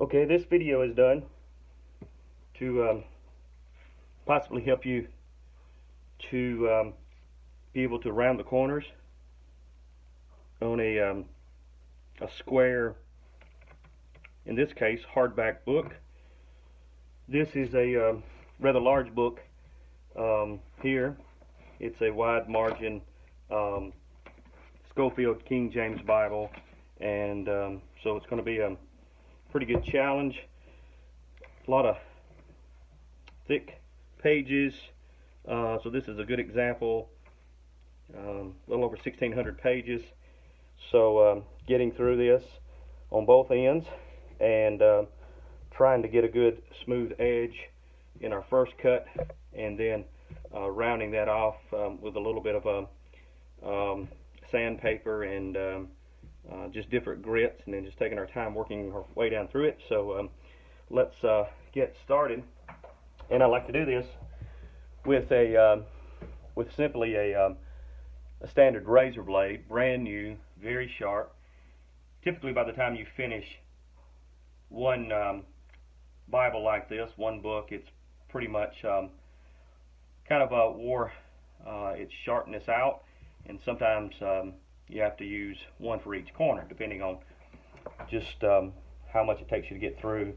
Okay, this video is done to possibly help you to be able to round the corners on a square, in this case, hardback book. This is a rather large book here. It's a wide margin Schofield King James Bible, and so it's going to be a pretty good challenge. A lot of thick pages, so this is a good example. A little over 1,600 pages, so getting through this on both ends and trying to get a good smooth edge in our first cut, and then rounding that off with a little bit of sandpaper and just different grits, and then just taking our time working our way down through it. So let's get started. And I like to do this with simply a standard razor blade, brand new, very sharp. Typically, by the time you finish one Bible like this, one book, it's pretty much kind of wore its sharpness out, and sometimes you have to use one for each corner, depending on just how much it takes you to get through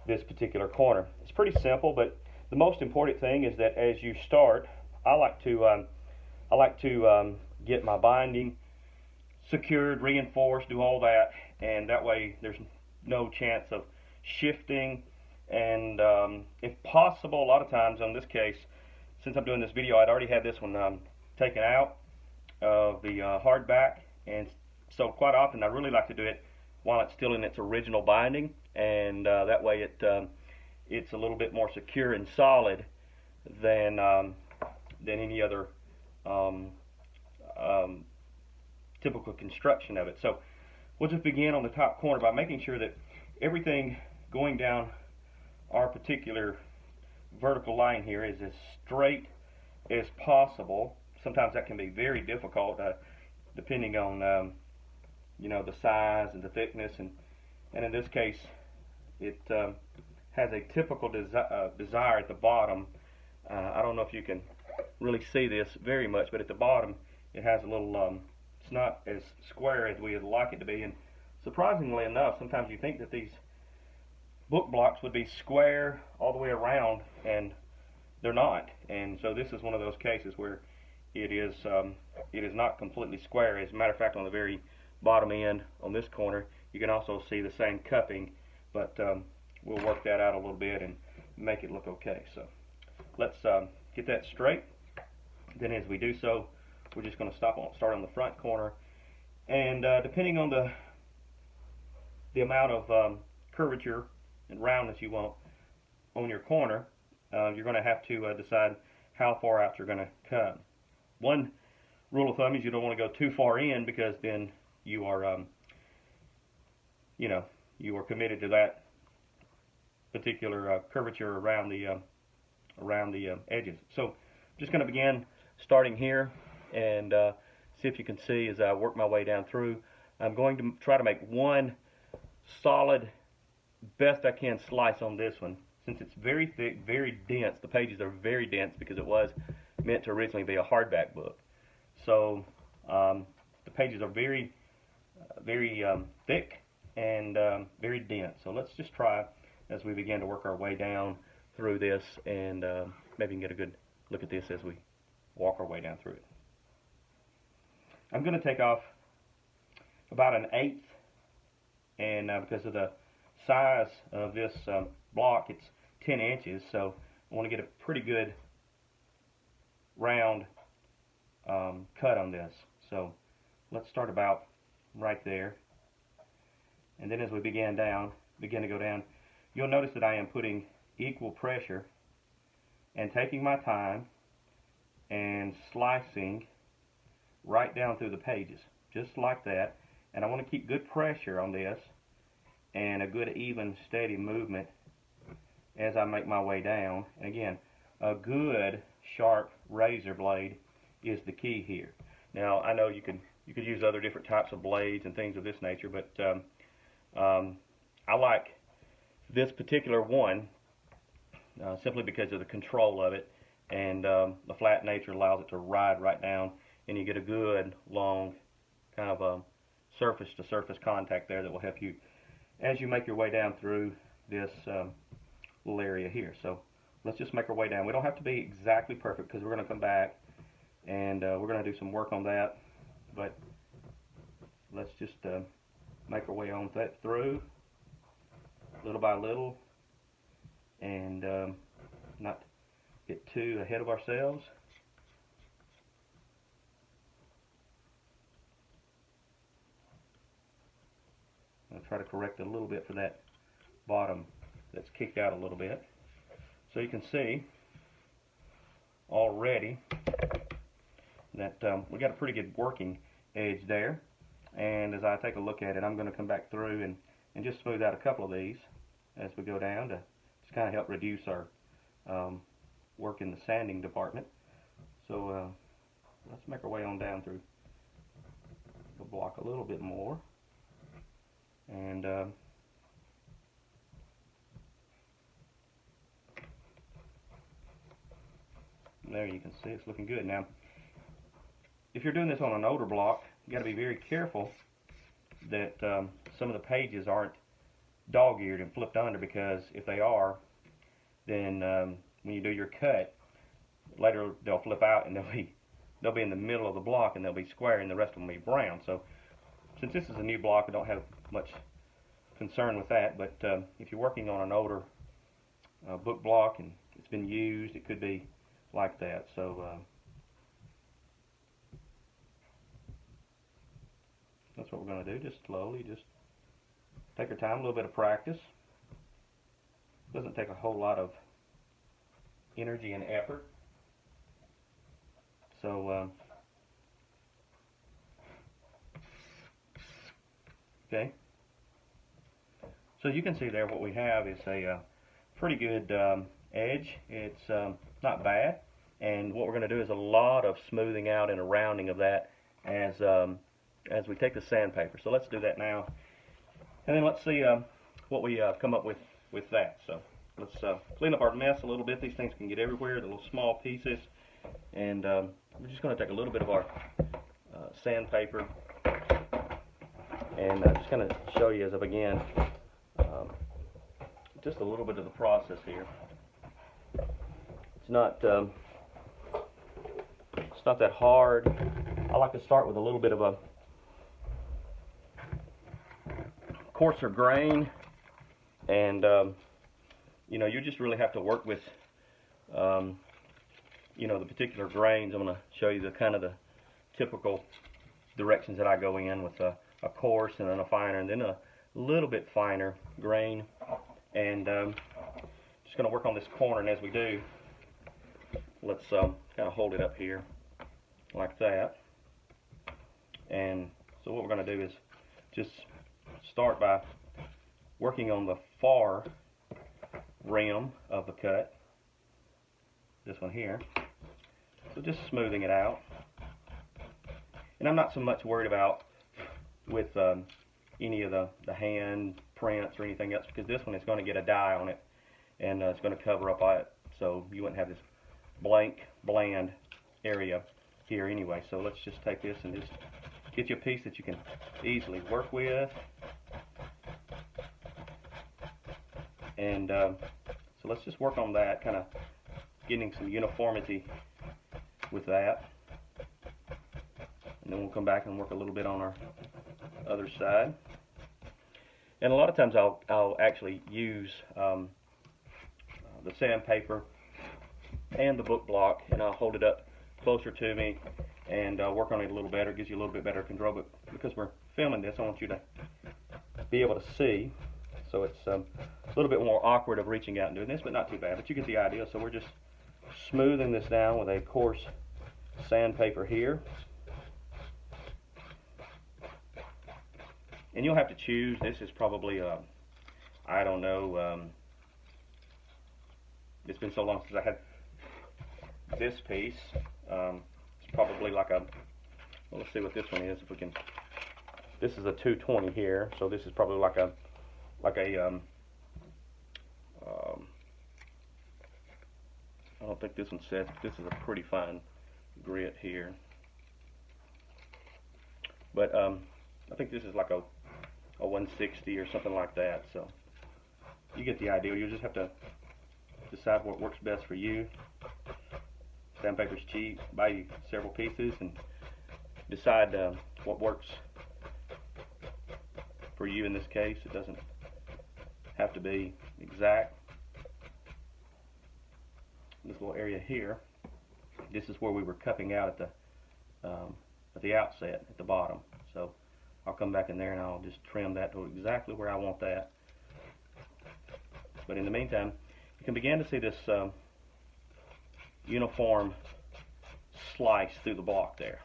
this particular corner. It's pretty simple, but the most important thing is that as you start, I like to get my binding secured, reinforced, do all that, and that way there's no chance of shifting. And if possible, a lot of times on this case, since I'm doing this video, I'd already had this one taken out of the hardback, and so quite often I really like to do it while it's still in its original binding, and that way it's a little bit more secure and solid than any other typical construction of it. So we'll just begin on the top corner by making sure that everything going down our particular vertical line here is as straight as possible. Sometimes that can be very difficult depending on the size and the thickness, and in this case it has a typical desire at the bottom. I don't know if you can really see this very much, but at the bottom it has a little it's not as square as we would like it to be, and surprisingly enough, sometimes you think that these book blocks would be square all the way around, and they're not. And so this is one of those cases where it is not completely square. As a matter of fact, on the very bottom end on this corner, you can also see the same cupping, but we'll work that out a little bit and make it look okay. So let's get that straight. Then as we do so, we're just going to start on the front corner, and depending on the amount of curvature and roundness you want on your corner, you're going to have to decide how far out you're going to cut. One rule of thumb is you don't want to go too far in, because then you are you are committed to that particular curvature around the edges. So I'm just going to begin starting here and see if you can see as I work my way down through. I'm going to try to make one solid, best I can slice on this one. Since it's very thick, very dense, the pages are very dense because it was meant to originally be a hardback book. So the pages are very thick and very dense. So let's just try as we begin to work our way down through this, and maybe we can get a good look at this as we walk our way down through it. I'm going to take off about 1/8, and because of the size of this block, it's 10 inches, so I want to get a pretty good round cut on this. So let's start about right there, and then as we begin to go down, you'll notice that I am putting equal pressure and taking my time and slicing right down through the pages, just like that. And I want to keep good pressure on this and a good, even, steady movement as I make my way down. And again, a good sharp razor blade is the key here. Now I know you could use other different types of blades and things of this nature, but I like this particular one, simply because of the control of it, and the flat nature allows it to ride right down, and you get a good long kind of surface to surface contact there that will help you as you make your way down through this little area here. So let's just make our way down. We don't have to be exactly perfect because we're going to come back and we're going to do some work on that, but let's just make our way on that through little by little, and not get too ahead of ourselves. I'll try to correct it a little bit for that bottom that's kicked out a little bit. So you can see already that we got a pretty good working edge there, and as I take a look at it, I'm going to come back through and just smooth out a couple of these as we go down to just kind of help reduce our work in the sanding department. So let's make our way on down through the block a little bit more, and there you can see it's looking good. Now, if you're doing this on an older block, you got to be very careful that some of the pages aren't dog-eared and flipped under, because if they are, then when you do your cut later, they'll flip out and they'll be in the middle of the block and they'll be square, and the rest of them will be brown. So since this is a new block, I don't have much concern with that, but if you're working on an older book block and it's been used, it could be like that. So that's what we're going to do. Just slowly, just take our time, a little bit of practice. Doesn't take a whole lot of energy and effort. So okay, so you can see there what we have is a pretty good edge. It's not bad, and what we're going to do is a lot of smoothing out and a rounding of that as we take the sandpaper. So let's do that now, and then let's see what we come up with that. So let's clean up our mess a little bit. These things can get everywhere, the little small pieces, and we're just going to take a little bit of our sandpaper, and I'm just going to show you as I begin just a little bit of the process here. It's not that hard. I like to start with a little bit of a coarser grain, and you know, you just really have to work with you know, the particular grains. I'm going to show you the kind of the typical directions that I go in with a coarse and then a finer and then a little bit finer grain, and just going to work on this corner. And as we do, let's kind of hold it up here like that. And so what we're going to do is just start by working on the far rim of the cut, this one here. So just smoothing it out. And I'm not so much worried about with any of the hand prints or anything else, because this one is going to get a dye on it, and it's going to cover up on it, so you wouldn't have this blank, bland area here anyway. So let's just take this and just get you a piece that you can easily work with. And so let's just work on that, kind of getting some uniformity with that. And then we'll come back and work a little bit on our other side. And a lot of times I'll actually use the sandpaper and the book block, and I'll hold it up closer to me and work on it a little better. It gives you a little bit better control, but because we're filming this, I want you to be able to see. So it's a little bit more awkward of reaching out and doing this, but not too bad. But you get the idea. So we're just smoothing this down with a coarse sandpaper here. And you'll have to choose. This is probably I don't know, it's been so long since I had this piece. It's probably like a, well, let's see what this one is, if we can. This is a 220 here, so this is probably like a I don't think this one says, this is a pretty fine grit here. But I think this is like a 160 or something like that. So you get the idea. You'll just have to decide what works best for you. Sandpaper's cheap. Buy you several pieces and decide what works for you in this case. It doesn't have to be exact. This little area here, this is where we were cupping out at the outset, at the bottom. So I'll come back in there and I'll just trim that to exactly where I want that. But in the meantime, you can begin to see this uniform slice through the block there.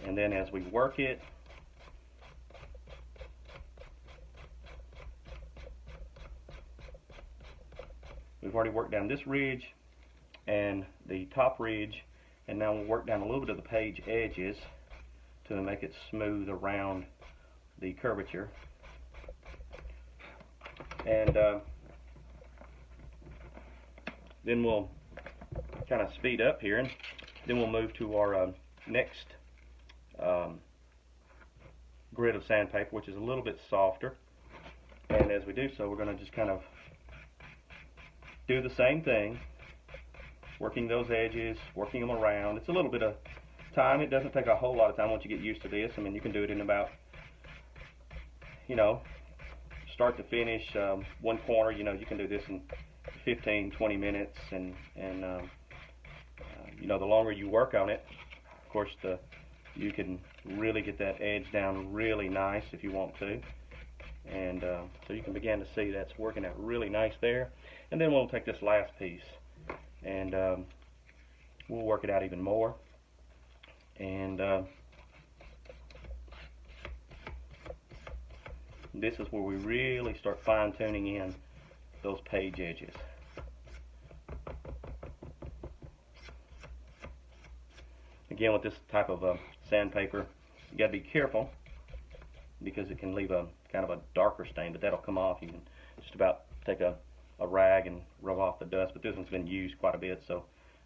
And then as we work it, we've already worked down this ridge and the top ridge, and now we'll work down a little bit of the page edges to make it smooth around the curvature. And then we'll kind of speed up here, and then we'll move to our next grit of sandpaper, which is a little bit softer. And as we do so, we're going to just kind of do the same thing, working those edges, working them around. It's a little bit of time. It doesn't take a whole lot of time once you get used to this. I mean, you can do it in about, you know, start to finish, one corner. You know, you can do this in 15, 20 minutes, and you know, the longer you work on it, of course, you can really get that edge down really nice if you want to. And so you can begin to see that's working out really nice there. And then we'll take this last piece and we'll work it out even more. And this is where we really start fine-tuning in those page edges. Again, with this type of sandpaper, you got to be careful because it can leave a kind of a darker stain, but that'll come off. You can just about take a rag and rub off the dust, but this one's been used quite a bit, so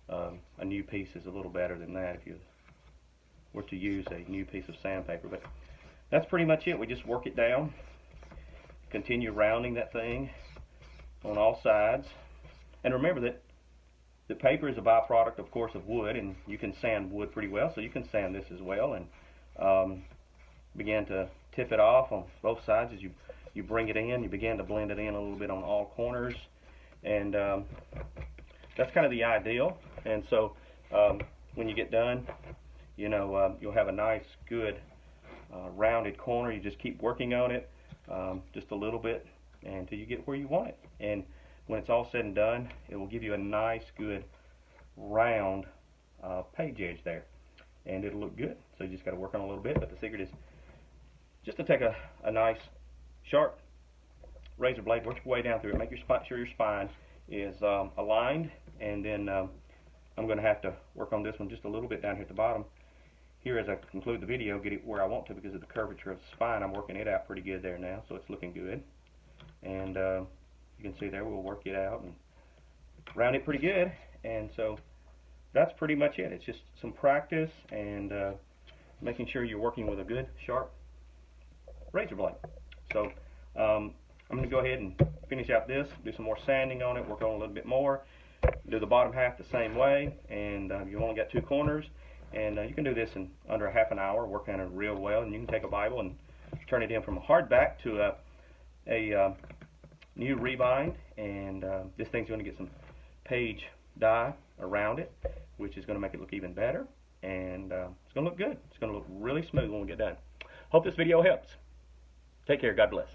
a new piece is a little better than that if you were to use a new piece of sandpaper. But that's pretty much it. We just work it down, continue rounding that thing on all sides, and remember that the paper is a byproduct, of course, of wood, and you can sand wood pretty well, so you can sand this as well, and begin to tip it off on both sides as you bring it in. You begin to blend it in a little bit on all corners, and that's kind of the ideal. And so when you get done, you know, you'll have a nice, good rounded corner. You just keep working on it just a little bit until you get where you want it. And when it's all said and done, it will give you a nice, good, round page edge there, and it'll look good. So you just got to work on it a little bit. But the secret is just to take a nice, sharp razor blade, work your way down through it, make sure your spine is aligned, and then I'm going to have to work on this one just a little bit down here at the bottom. Here, as I conclude the video, get it where I want to because of the curvature of the spine. I'm working it out pretty good there now, so it's looking good. And you can see there, we'll work it out and round it pretty good. And so that's pretty much it. It's just some practice and making sure you're working with a good, sharp razor blade. So I'm going to go ahead and finish out this, do some more sanding on it, work on it a little bit more, do the bottom half the same way, and you've only got two corners, and you can do this in under a half an hour, work on it real well. And you can take a Bible and turn it in from a hardback to a new rebind, and this thing's going to get some page dye around it, which is going to make it look even better, and it's going to look good. It's going to look really smooth when we get done. Hope this video helps. Take care. God bless.